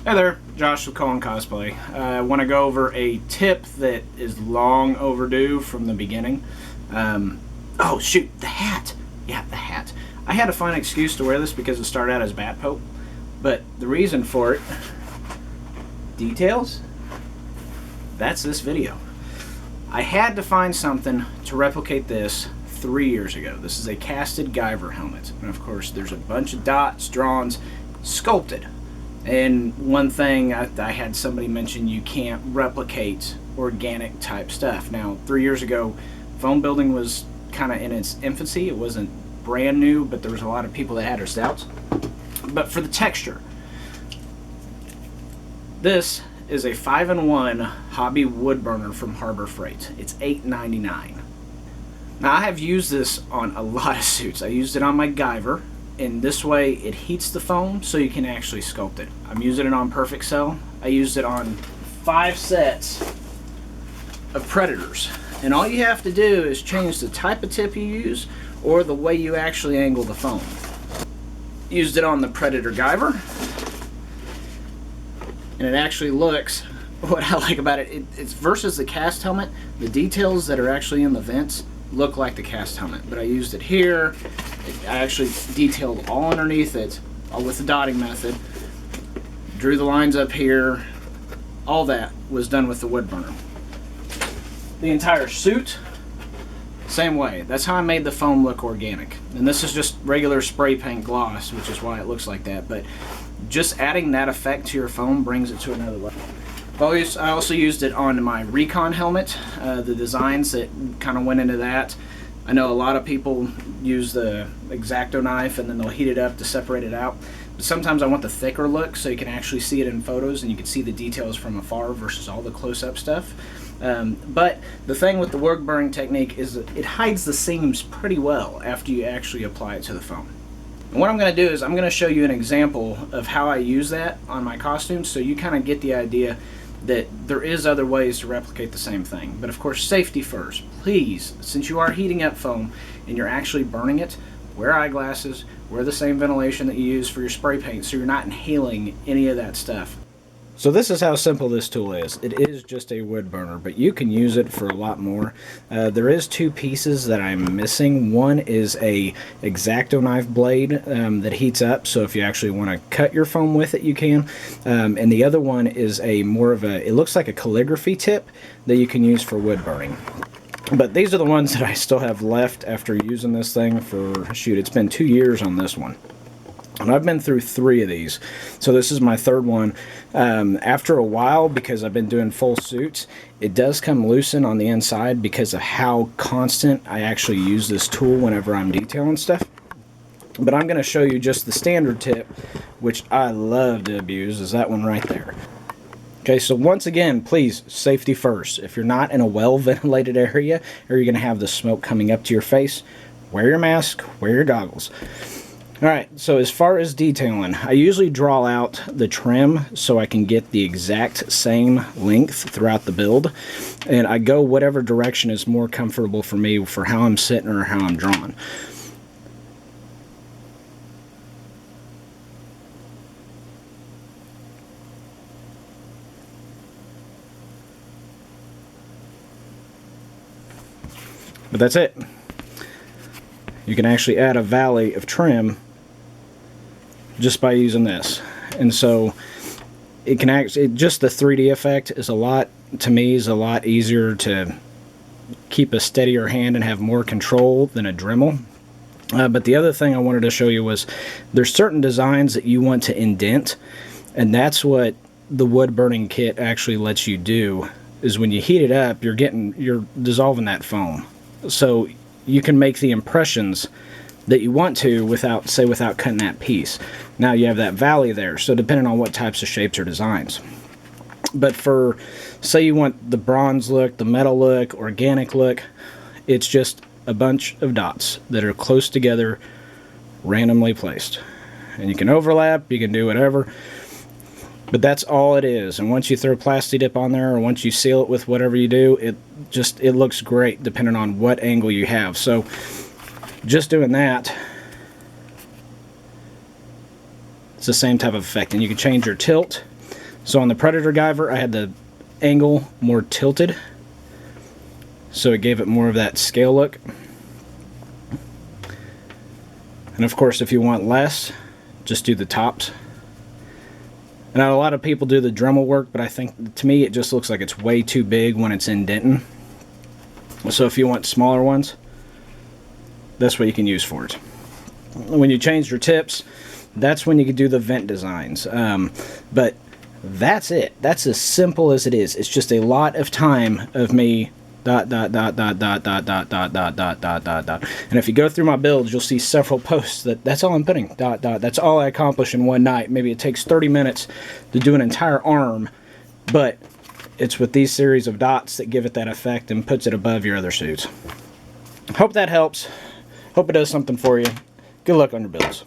Hey there, Josh with Cullen Cosplay. I want to go over a tip that is long overdue from the beginning. Oh shoot, the hat! Yeah, the hat. I had to find an excuse to wear this because it started out as Bat Pope, but the reason for it, details, that's this video. I had to find something to replicate this 3 years ago. This is a casted Guyver helmet, and of course there's a bunch of dots, drawings, sculpted. And one thing I had somebody mention, you can't replicate organic type stuff. Now, 3 years ago, foam building was kind of in its infancy. It wasn't brand new, but there was a lot of people that had their doubts. But for the texture, this is a 5-in-1 hobby wood burner from Harbor Freight. It's $8.99. Now, I have used this on a lot of suits. I used it on my Guyver. And this way it heats the foam so you can actually sculpt it. I'm using it on Perfect Cell. I used it on 5 sets of Predators. And all you have to do is change the type of tip you use or the way you actually angle the foam. Used it on the Predator Guyver. And it actually looks, what I like about it, it's versus the cast helmet, the details that are actually in the vents look like the cast helmet. But I used it here. I actually detailed all underneath it with the dotting method. Drew the lines up here. All that was done with the wood burner. The entire suit, same way. That's how I made the foam look organic. And this is just regular spray paint gloss, which is why it looks like that. But just adding that effect to your foam brings it to another level. I also used it on my Recon Helmet, the designs that kind of went into that. I know a lot of people use the X-Acto knife and then they'll heat it up to separate it out. But sometimes I want the thicker look so you can actually see it in photos and you can see the details from afar versus all the close-up stuff. But the thing with the wood burning technique is that it hides the seams pretty well after you actually apply it to the foam. And what I'm going to do is I'm going to show you an example of how I use that on my costumes so you kind of get the idea that there is other ways to replicate the same thing. But of course, safety first. Please, since you are heating up foam and you're actually burning it, wear eyeglasses, wear the same ventilation that you use for your spray paint so you're not inhaling any of that stuff. So this is how simple this tool is. It is just a wood burner, but you can use it for a lot more. There is 2 pieces that I'm missing. One is a X-Acto knife blade that heats up, so if you actually want to cut your foam with it, you can. And the other one is a more of a, it looks like a calligraphy tip that you can use for wood burning. But these are the ones that I still have left after using this thing for, shoot, it's been 2 years on this one. And I've been through 3 of these, so this is my 3rd one. After a while, because I've been doing full suits, it does come loosen on the inside because of how constant I actually use this tool whenever I'm detailing stuff. But I'm going to show you just the standard tip, which I love to abuse, is that one right there. Okay, so once again, please, safety first. If you're not in a well-ventilated area, or you're going to have the smoke coming up to your face, wear your mask, wear your goggles. Alright, so as far as detailing, I usually draw out the trim so I can get the exact same length throughout the build, and I go whatever direction is more comfortable for me for how I'm sitting or how I'm drawing. But that's it. You can actually add a valley of trim just by using this. And so it can actually, just the 3D effect is a lot, to me, is a lot easier to keep a steadier hand and have more control than a Dremel. But the other thing I wanted to show you was there's certain designs that you want to indent, and that's what the wood burning kit actually lets you do, is when you heat it up, you're dissolving that foam. So you can make the impressions that you want to without cutting that piece. Now you have that valley there, so depending on what types of shapes or designs. But for, say you want the bronze look, the metal look, organic look, it's just a bunch of dots that are close together, randomly placed. And you can overlap, you can do whatever, but that's all it is. And once you throw plasti dip on there, or once you seal it with whatever you do, it looks great depending on what angle you have. So just doing that, it's the same type of effect. And you can change your tilt, So on the Predator Guyver, I had the angle more tilted, so it gave it more of that scale look. And of course, if you want less, just do the tops. And a lot of people do the Dremel work, but I think, to me, it just looks like it's way too big when it's indenting. So if you want smaller ones, that's what you can use for it. When you change your tips, that's when you can do the vent designs. But that's it. That's as simple as it is. It's just a lot of time of me dot, dot, dot, dot, dot, dot, dot, dot, dot, dot, dot, dot, dot. And if you go through my builds, you'll see several posts that's all I'm putting, dot, dot. That's all I accomplish in one night. Maybe it takes 30 minutes to do an entire arm, but it's with these series of dots that give it that effect and puts it above your other suits. Hope that helps. Hope it does something for you. Good luck on your builds.